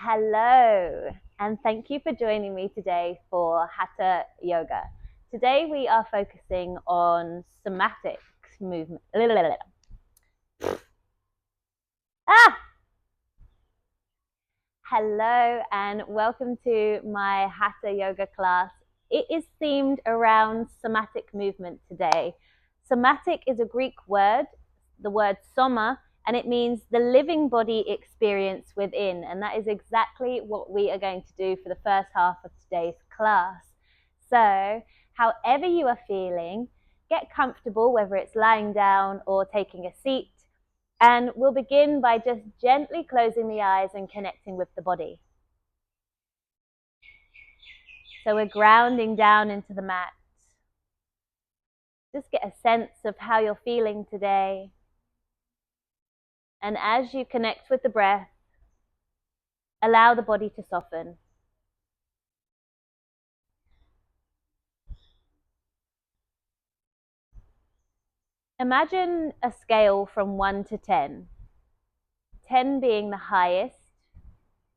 Hello, and thank you for joining me today for Hatha Yoga. Today we are focusing on somatic movement. Ah! Hello, and welcome to my Hatha Yoga class. It is themed around somatic movement today. Somatic is a Greek word, the word soma, and it means the living body experience within. And that is exactly what we are going to do for the first half of today's class. So, however you are feeling, get comfortable, whether it's lying down or taking a seat. And we'll begin by just gently closing the eyes and connecting with the body. So we're grounding down into the mat. Just get a sense of how you're feeling today. And as you connect with the breath, allow the body to soften. Imagine a scale from 1 to 10. 10 being the highest.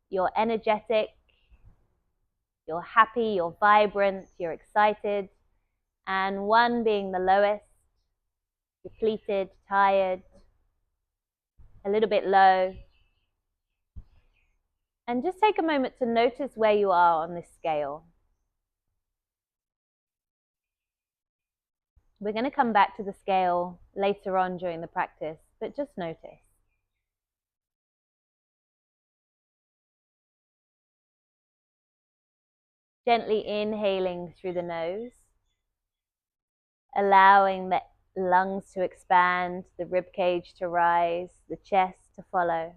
You're energetic, you're happy, you're vibrant, you're excited. And 1 being the lowest, depleted, tired, a little bit low. And just take a moment to notice where you are on this scale. We're going to come back to the scale later on during the practice, but just notice. Gently inhaling through the nose, allowing the lungs to expand, the rib cage to rise, the chest to follow.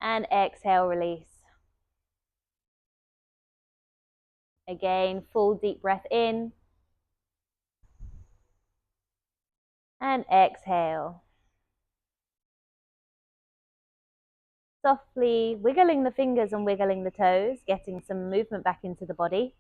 And exhale, release. Again, full deep breath in. And exhale. Softly wiggling the fingers and wiggling the toes, getting some movement back into the body.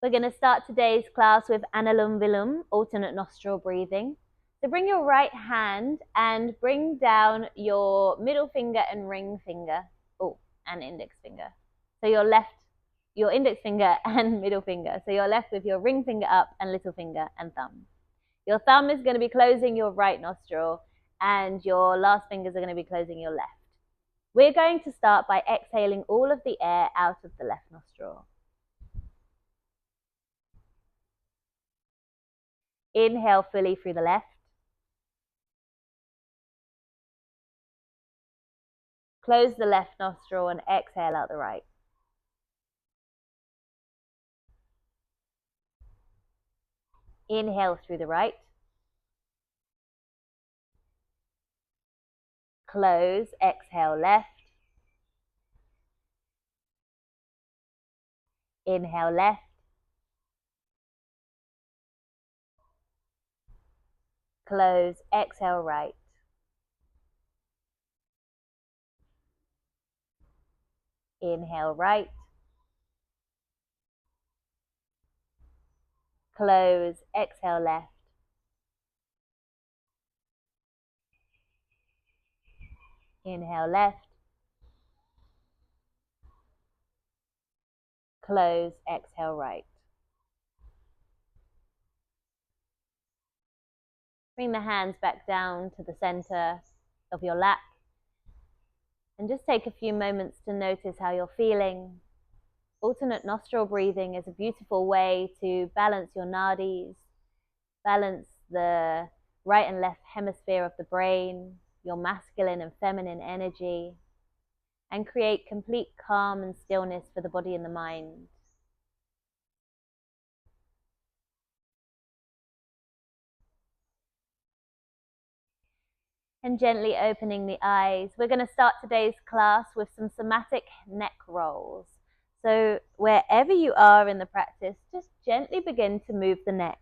We're going to start today's class with Anulom Vilom, alternate nostril breathing. So bring your right hand and bring down your middle finger and ring finger. And index finger. So your index finger and middle finger. So you're left with your ring finger up and little finger and thumb. Your thumb is going to be closing your right nostril and your last fingers are going to be closing your left. We're going to start by exhaling all of the air out of the left nostril. Inhale fully through the left. Close the left nostril and exhale out the right. Inhale through the right. Close, exhale left. Inhale left. Close, exhale right. Inhale right. Close, exhale left. Inhale left. Close, exhale right. Bring the hands back down to the center of your lap. And just take a few moments to notice how you're feeling. Alternate nostril breathing is a beautiful way to balance your nadis, balance the right and left hemisphere of the brain, your masculine and feminine energy, and create complete calm and stillness for the body and the mind. And gently opening the eyes. We're going to start today's class with some somatic neck rolls. So wherever you are in the practice, just gently begin to move the neck.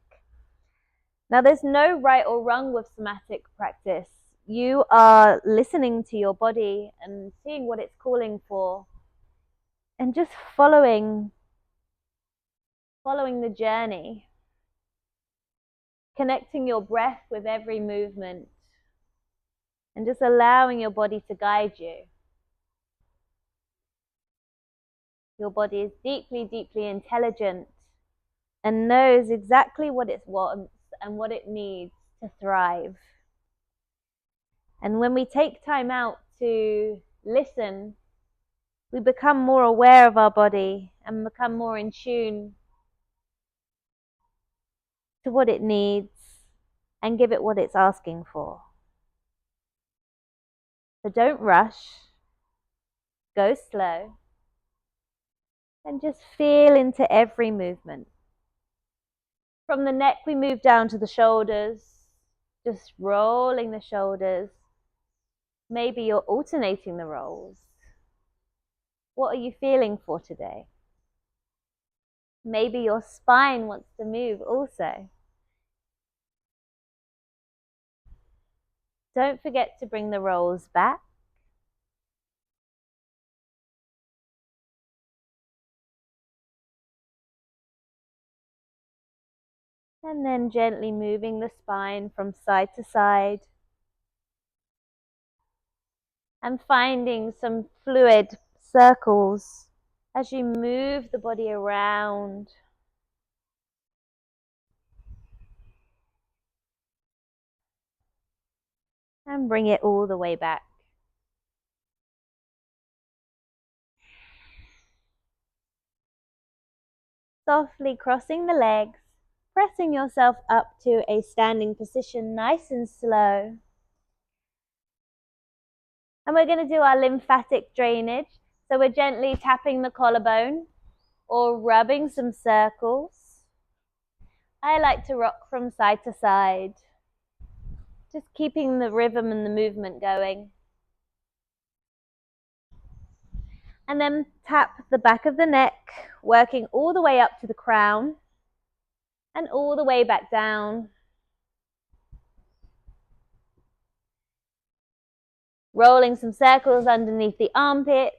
Now there's no right or wrong with somatic practice. You are listening to your body and seeing what it's calling for. And just following the journey. Connecting your breath with every movement. and just allowing your body to guide you. Your body is deeply, deeply intelligent and knows exactly what it wants and what it needs to thrive. And when we take time out to listen, we become more aware of our body and become more in tune to what it needs and give it what it's asking for. So don't rush, go slow, and just feel into every movement. From the neck, we move down to the shoulders, just rolling the shoulders. Maybe you're alternating the rolls. What are you feeling for today? Maybe your spine wants to move also. Don't forget to bring the rolls back. And then gently moving the spine from side to side. And finding some fluid circles as you move the body around. And bring it all the way back. Softly crossing the legs, pressing yourself up to a standing position, nice and slow. And we're going to do our lymphatic drainage. So we're gently tapping the collarbone or rubbing some circles. I like to rock from side to side, just keeping the rhythm and the movement going. And then tap the back of the neck, working all the way up to the crown and all the way back down. Rolling some circles underneath the armpits.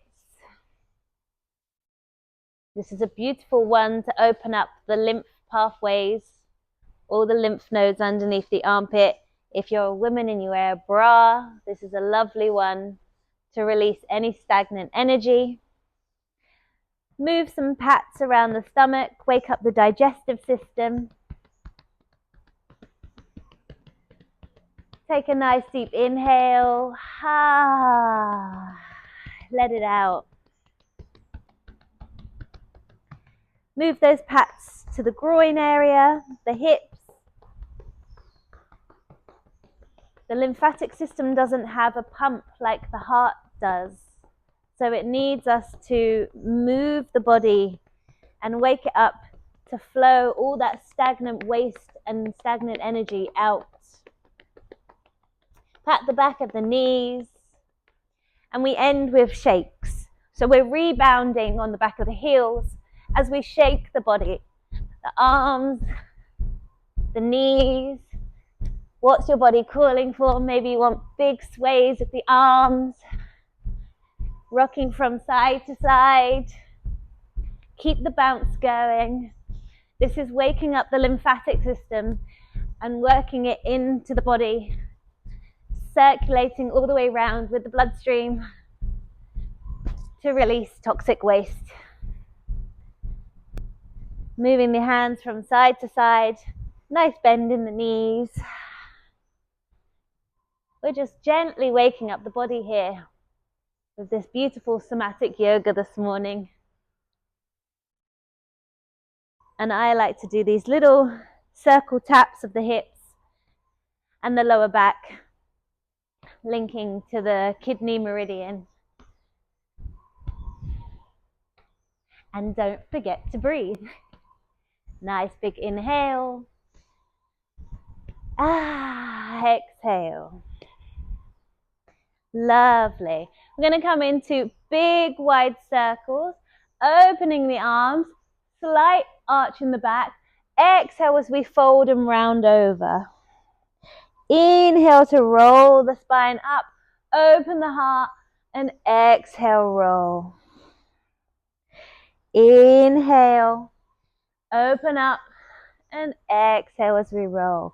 This is a beautiful one to open up the lymph pathways, all the lymph nodes underneath the armpit. If you're a woman and you wear a bra, this is a lovely one to release any stagnant energy. Move some pats around the stomach, wake up the digestive system. Take a nice deep inhale. Let it out. Move those pats to the groin area, the hips. The lymphatic system doesn't have a pump like the heart does. So it needs us to move the body and wake it up to flow all that stagnant waste and stagnant energy out. Pat the back of the knees. And we end with shakes. So we're rebounding on the back of the heels as we shake the body. The arms, the knees. What's your body calling for? Maybe you want big sways of the arms. Rocking from side to side. Keep the bounce going. This is waking up the lymphatic system and working it into the body, circulating all the way around with the bloodstream to release toxic waste. Moving the hands from side to side, nice bend in the knees. We're just gently waking up the body here with this beautiful somatic yoga this morning. And I like to do these little circle taps of the hips and the lower back, linking to the kidney meridian. And don't forget to breathe. Nice big inhale. Exhale. Lovely. We're going to come into big wide circles, opening the arms, slight arch in the back. Exhale as we fold and round over. Inhale to roll the spine up, open the heart, and exhale, roll. Inhale, open up, and exhale as we roll.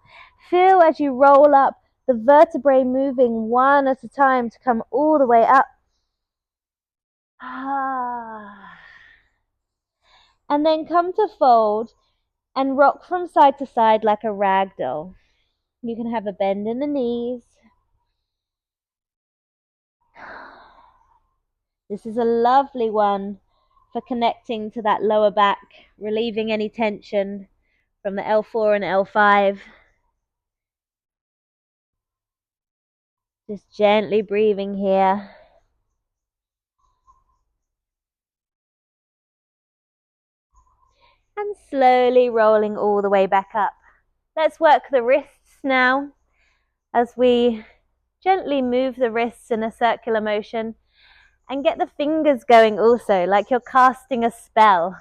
Feel as you roll up the vertebrae moving one at a time to come all the way up. And then come to fold and rock from side to side like a rag doll. You can have a bend in the knees. This is a lovely one for connecting to that lower back, relieving any tension from the L4 and L5. Just gently breathing here. And slowly rolling all the way back up. Let's work the wrists now as we gently move the wrists in a circular motion and get the fingers going also, like you're casting a spell.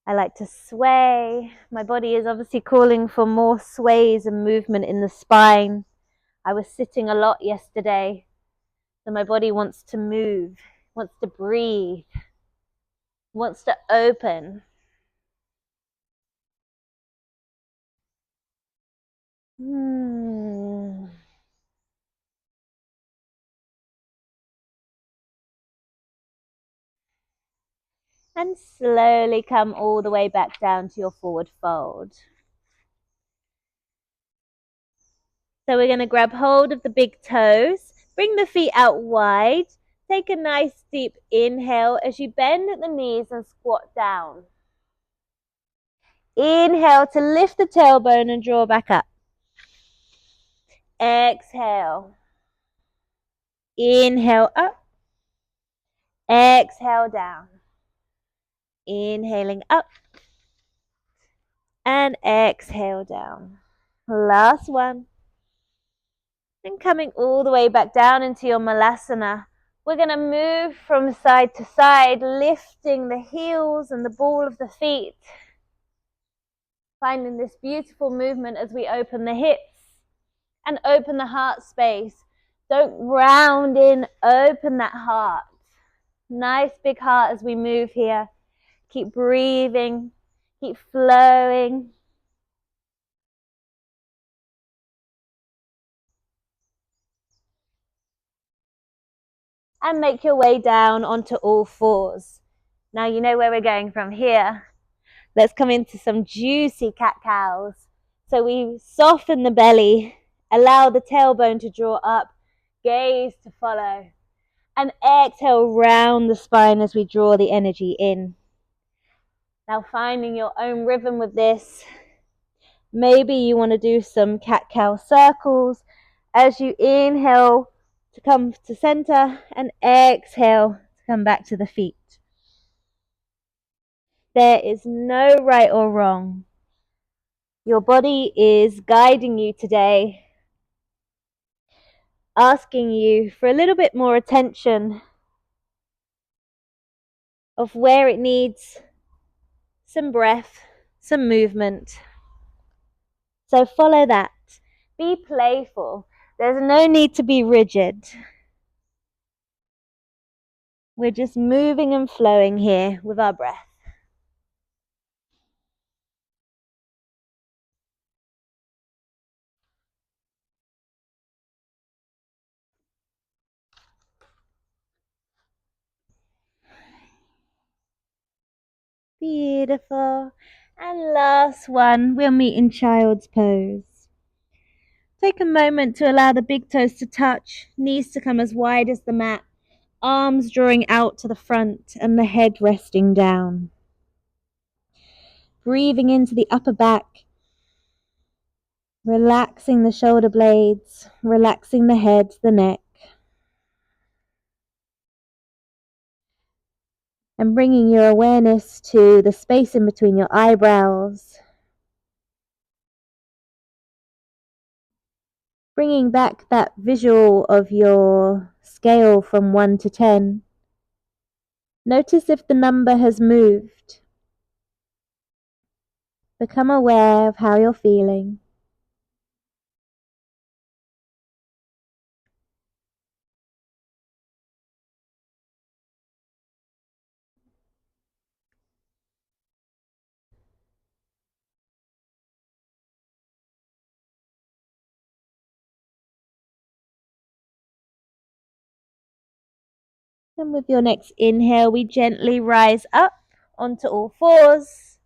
I like to sway. My body is obviously calling for more sways and movement in the spine. I was sitting a lot yesterday, so my body wants to move, wants to breathe, wants to open. And slowly come all the way back down to your forward fold. So we're going to grab hold of the big toes, bring the feet out wide, take a nice deep inhale as you bend at the knees and squat down. Inhale to lift the tailbone and draw back up. Exhale. Inhale up. Exhale down. Inhaling up. And exhale down. Last one. And coming all the way back down into your malasana. We're going to move from side to side, lifting the heels and the ball of the feet. Finding this beautiful movement as we open the hips and open the heart space. Don't round in, open that heart. Nice big heart as we move here. Keep breathing, keep flowing. And make your way down onto all fours. Now you know where we're going from here. Let's come into some juicy cat-cows. So we soften the belly, allow the tailbone to draw up, gaze to follow. And exhale round the spine as we draw the energy in. Now finding your own rhythm with this. Maybe you want to do some cat-cow circles as you inhale to come to center and exhale to come back to the feet. There is no right or wrong. Your body is guiding you today, asking you for a little bit more attention of where it needs some breath, some movement. So follow that. Be playful. There's no need to be rigid. We're just moving and flowing here with our breath. Beautiful. And last one, we'll meet in child's pose. Take a moment to allow the big toes to touch, knees to come as wide as the mat, arms drawing out to the front and the head resting down. Breathing into the upper back, relaxing the shoulder blades, relaxing the head, the neck. And bringing your awareness to the space in between your eyebrows. Bringing back that visual of your scale from 1 to 10. Notice if the number has moved. Become aware of how you're feeling. And with your next inhale, we gently rise up onto all fours,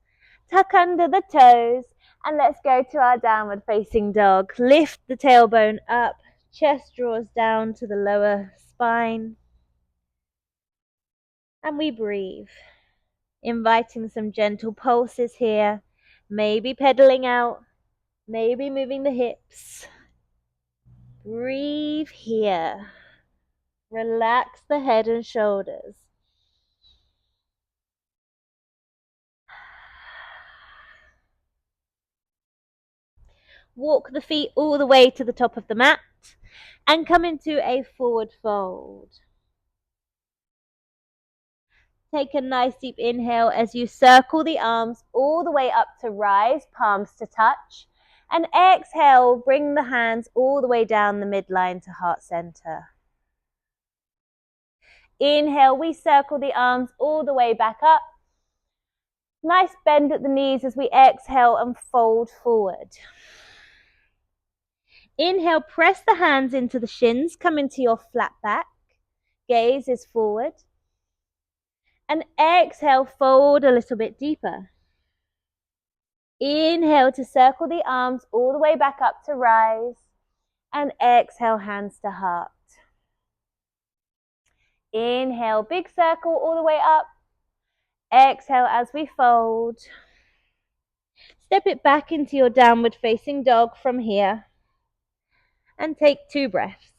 tuck under the toes, and let's go to our downward facing dog. Lift the tailbone up, chest draws down to the lower spine, and we breathe, inviting some gentle pulses here, maybe pedaling out, maybe moving the hips. Breathe here. Relax the head and shoulders. Walk the feet all the way to the top of the mat and come into a forward fold. Take a nice deep inhale as you circle the arms all the way up to rise, palms to touch. And exhale, bring the hands all the way down the midline to heart center. Inhale, we circle the arms all the way back up. Nice bend at the knees as we exhale and fold forward. Inhale, press the hands into the shins, come into your flat back. Gaze is forward. And exhale, fold a little bit deeper. Inhale to circle the arms all the way back up to rise. And exhale, hands to heart. Inhale, big circle all the way up. Exhale as we fold. Step it back into your downward facing dog from here. And take 2 breaths.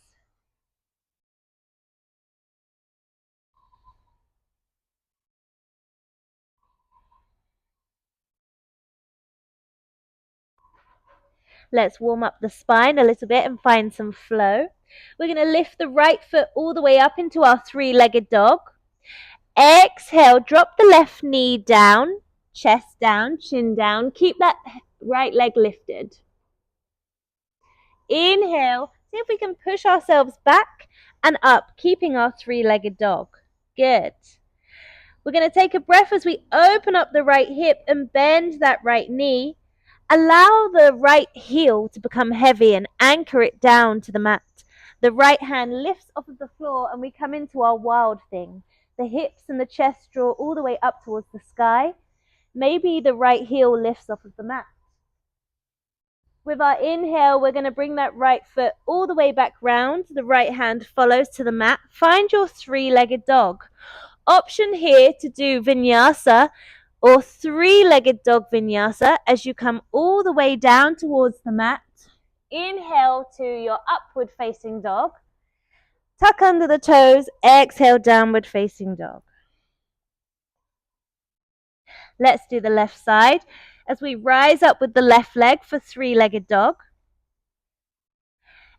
Let's warm up the spine a little bit and find some flow. We're going to lift the right foot all the way up into our 3-legged dog. Exhale, drop the left knee down, chest down, chin down. Keep that right leg lifted. Inhale, see if we can push ourselves back and up, keeping our 3-legged dog. Good. We're going to take a breath as we open up the right hip and bend that right knee. Allow the right heel to become heavy and anchor it down to the mat. The right hand lifts off of the floor and we come into our wild thing. The hips and the chest draw all the way up towards the sky. Maybe the right heel lifts off of the mat. With our inhale, we're going to bring that right foot all the way back round. The right hand follows to the mat. Find your 3-legged dog. Option here to do vinyasa or 3-legged dog vinyasa as you come all the way down towards the mat. Inhale to your upward facing dog. Tuck under the toes. Exhale, downward facing dog. Let's do the left side as we rise up with the left leg for 3-legged dog.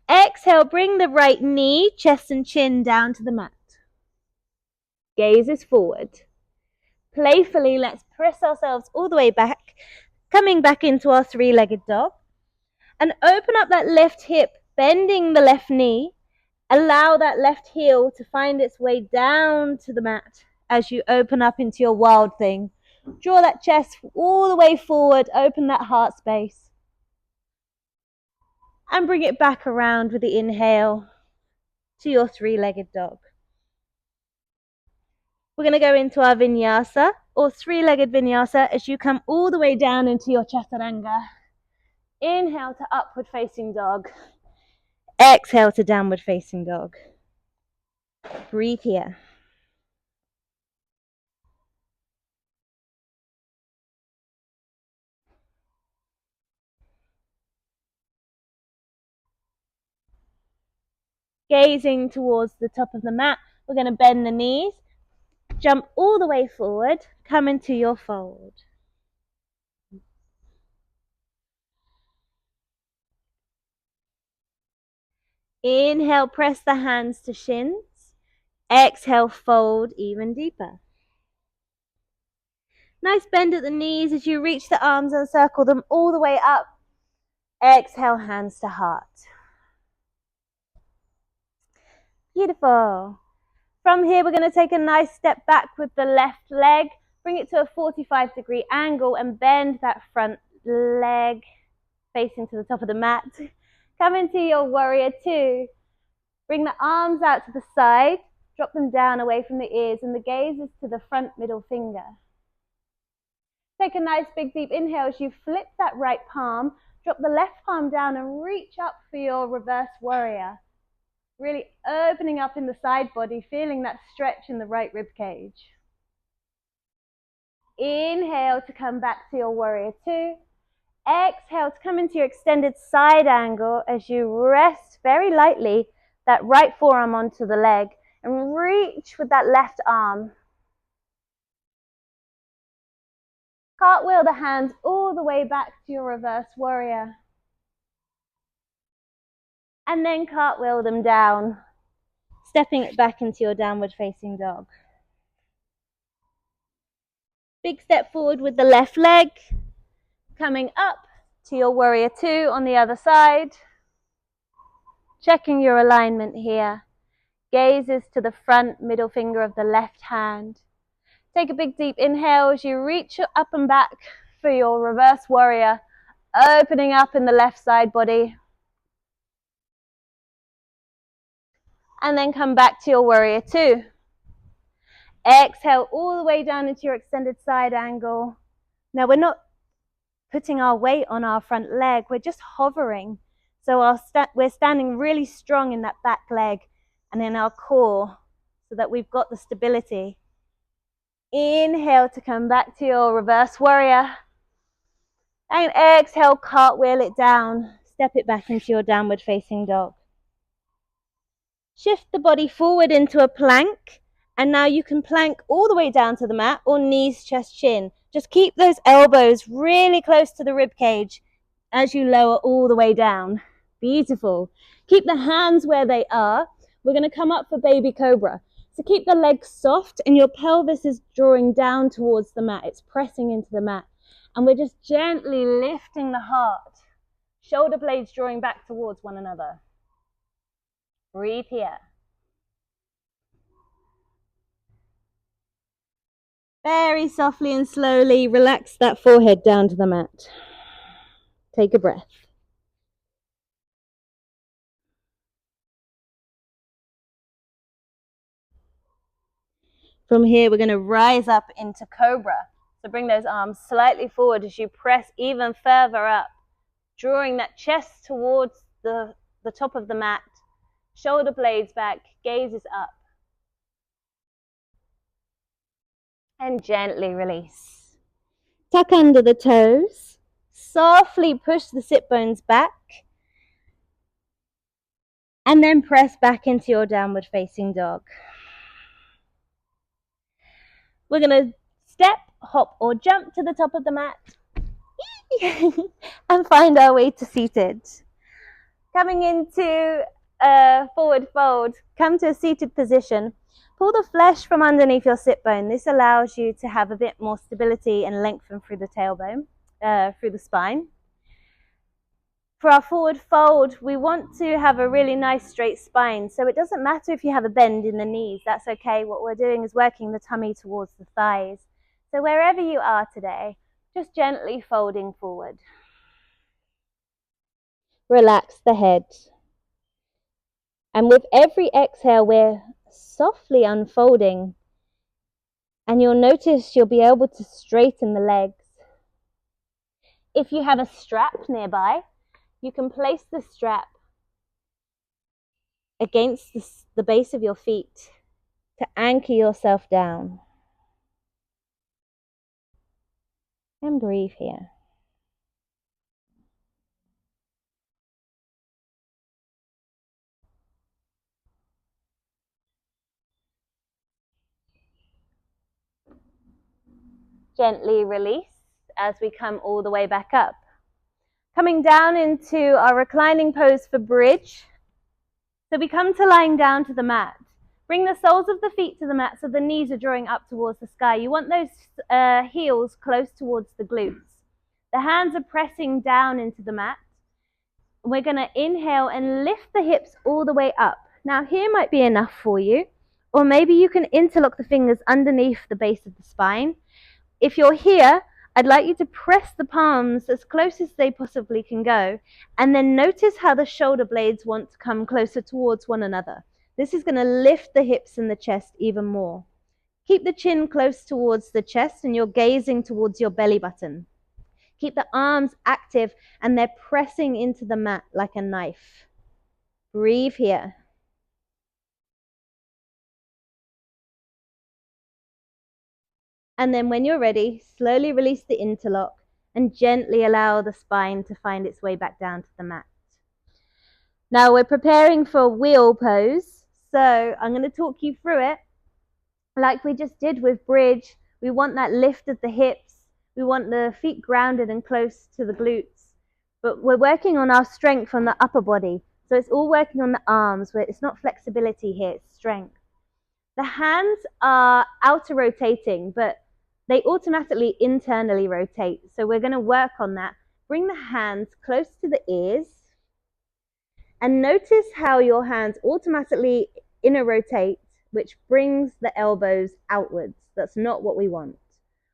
Exhale, bring the right knee, chest and chin down to the mat. Gaze is forward. Playfully, let's press ourselves all the way back, coming back into our 3-legged dog. And open up that left hip, bending the left knee. Allow that left heel to find its way down to the mat as you open up into your wild thing. Draw that chest all the way forward, open that heart space. And bring it back around with the inhale to your 3-legged dog. We're going to go into our vinyasa or 3-legged vinyasa as you come all the way down into your chaturanga. Inhale to upward facing dog. Exhale to downward facing dog. Breathe here. Gazing towards the top of the mat, we're going to bend the knees, jump all the way forward, come into your fold. Inhale, press the hands to shins. Exhale, fold even deeper. Nice bend at the knees as you reach the arms and circle them all the way up. Exhale, hands to heart. Beautiful. From here, we're going to take a nice step back with the left leg. Bring it to a 45-degree angle and bend that front leg facing to the top of the mat. Come into your warrior 2. Bring the arms out to the side. Drop them down away from the ears, and the gaze is to the front middle finger. Take a nice big deep inhale as you flip that right palm, drop the left palm down and reach up for your reverse warrior. Really opening up in the side body, feeling that stretch in the right rib cage. Inhale to come back to your warrior two. Exhale to come into your extended side angle as you rest very lightly that right forearm onto the leg and reach with that left arm. Cartwheel the hands all the way back to your reverse warrior. And then cartwheel them down, stepping it back into your downward facing dog. Big step forward with the left leg, coming up to your warrior two on the other side. Checking your alignment here. Gazes to the front middle finger of the left hand. Take a big deep inhale as you reach up and back for your reverse warrior, opening up in the left side body. And then come back to your warrior two. Exhale all the way down into your extended side angle. Now we're not putting our weight on our front leg, we're just hovering. So we're standing really strong in that back leg and in our core so that we've got the stability. Inhale to come back to your reverse warrior. And exhale, cartwheel it down. Step it back into your downward facing dog. Shift the body forward into a plank. And now you can plank all the way down to the mat or knees, chest, chin. Just keep those elbows really close to the rib cage as you lower all the way down. Beautiful. Keep the hands where they are. We're going to come up for baby cobra. So keep the legs soft and your pelvis is drawing down towards the mat. It's pressing into the mat. And we're just gently lifting the heart. Shoulder blades drawing back towards one another. Breathe here. Very softly and slowly relax that forehead down to the mat. Take a breath. From here, we're going to rise up into cobra. So bring those arms slightly forward as you press even further up, drawing that chest towards the top of the mat, shoulder blades back, gaze is up. And gently release. Tuck under the toes. Softly push the sit bones back. And then press back into your downward facing dog. We're going to step, hop or jump to the top of the mat. And find our way to seated. Coming into a forward fold, come to a seated position. Pull the flesh from underneath your sit bone. This allows you to have a bit more stability and lengthen through the tailbone, through the spine. For our forward fold, we want to have a really nice straight spine. So it doesn't matter if you have a bend in the knees. That's okay. What we're doing is working the tummy towards the thighs. So wherever you are today, just gently folding forward. Relax the head. And with every exhale, we're softly unfolding. And you'll notice you'll be able to straighten the legs. If you have a strap nearby, you can place the strap against the base of your feet to anchor yourself down. And breathe here. Gently release as we come all the way back up. Coming down into our reclining pose for bridge. So we come to lying down to the mat. Bring the soles of the feet to the mat so the knees are drawing up towards the sky. You want those heels close towards the glutes. The hands are pressing down into the mat. We're going to inhale and lift the hips all the way up. Now here might be enough for you, or maybe you can interlock the fingers underneath the base of the spine. If you're here, I'd like you to press the palms as close as they possibly can go, and then notice how the shoulder blades want to come closer towards one another. This is going to lift the hips and the chest even more. Keep the chin close towards the chest and you're gazing towards your belly button. Keep the arms active and they're pressing into the mat like a knife. Breathe here. And then when you're ready, slowly release the interlock and gently allow the spine to find its way back down to the mat. Now we're preparing for wheel pose. So I'm going to talk you through it. Like we just did with bridge, we want that lift of the hips. We want the feet grounded and close to the glutes. But we're working on our strength on the upper body. So it's all working on the arms, where it's not flexibility here, it's strength. The hands are outer rotating, but they automatically internally rotate. So we're going to work on that. Bring the hands close to the ears and notice how your hands automatically inner rotate, which brings the elbows outwards. That's not what we want.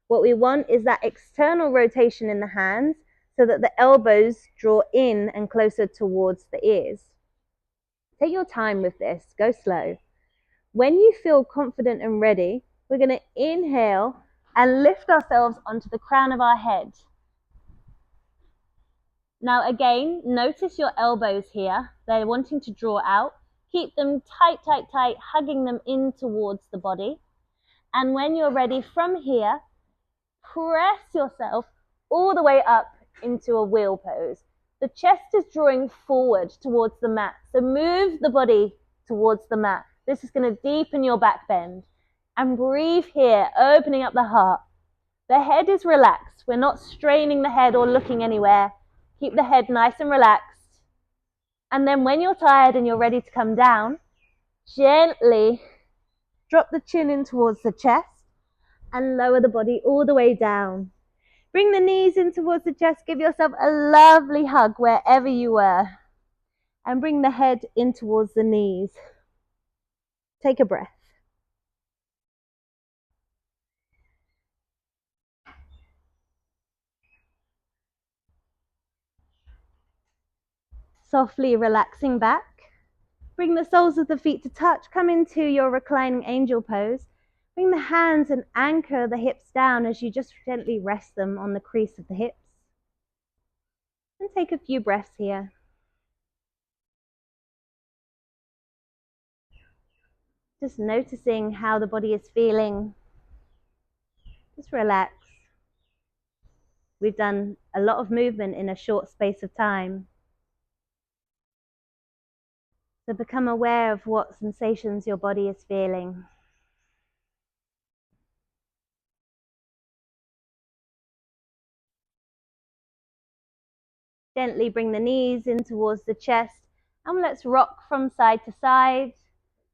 What we want is that external rotation in the hands so that the elbows draw in and closer towards the ears. Take your time with this, go slow. When you feel confident and ready, we're going to inhale and lift ourselves onto the crown of our head. Now again, notice your elbows here. They're wanting to draw out. Keep them tight, tight, tight, hugging them in towards the body. And when you're ready from here, press yourself all the way up into a wheel pose. The chest is drawing forward towards the mat. So move the body towards the mat. This is going to deepen your back bend. And breathe here, opening up the heart. The head is relaxed. We're not straining the head or looking anywhere. Keep the head nice and relaxed. And then when you're tired and you're ready to come down, gently drop the chin in towards the chest and lower the body all the way down. Bring the knees in towards the chest. Give yourself a lovely hug wherever you were. And bring the head in towards the knees. Take a breath. Softly relaxing back. Bring the soles of the feet to touch. Come into your reclining angel pose. Bring the hands and anchor the hips down as you just gently rest them on the crease of the hips. And take a few breaths here. Just noticing how the body is feeling. Just relax. We've done a lot of movement in a short space of time. So become aware of what sensations your body is feeling. Gently bring the knees in towards the chest and let's rock from side to side,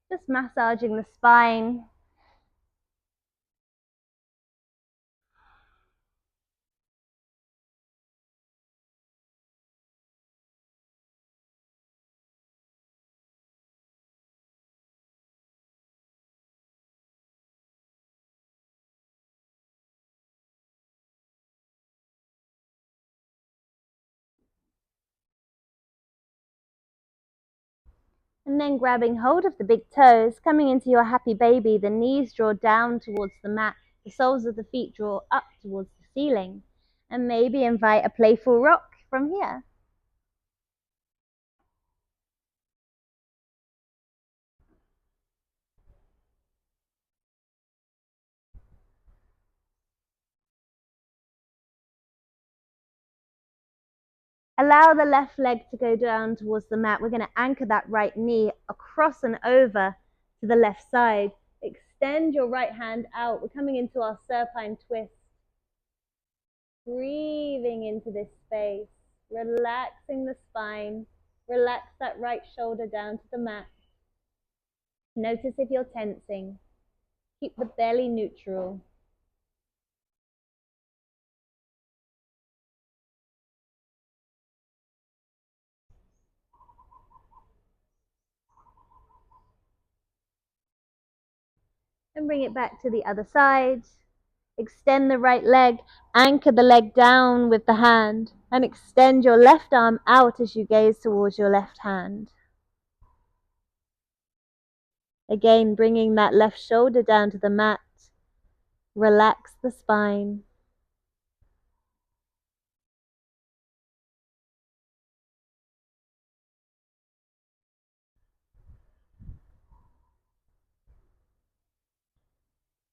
just massaging the spine. And then grabbing hold of the big toes, coming into your happy baby, the knees draw down towards the mat, the soles of the feet draw up towards the ceiling. And maybe invite a playful rock from here. Allow the left leg to go down towards the mat. We're going to anchor that right knee across and over to the left side. Extend your right hand out. We're coming into our supine twist. Breathing into this space, relaxing the spine. Relax that right shoulder down to the mat. Notice if you're tensing. Keep the belly neutral. And bring it back to the other side. Extend the right leg, anchor the leg down with the hand, and extend your left arm out as you gaze towards your left hand. Again, bringing that left shoulder down to the mat. Relax the spine.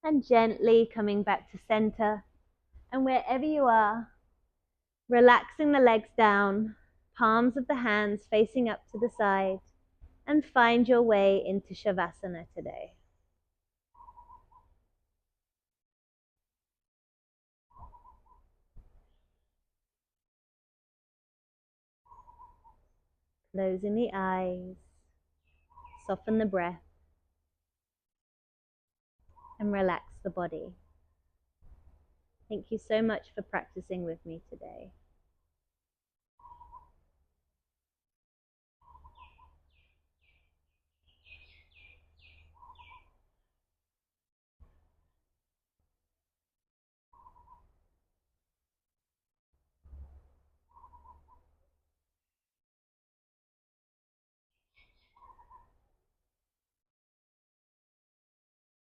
And gently coming back to center. And wherever you are, relaxing the legs down, palms of the hands facing up to the side, and find your way into Shavasana today. Closing the eyes, soften the breath, and relax the body. Thank you so much for practicing with me today.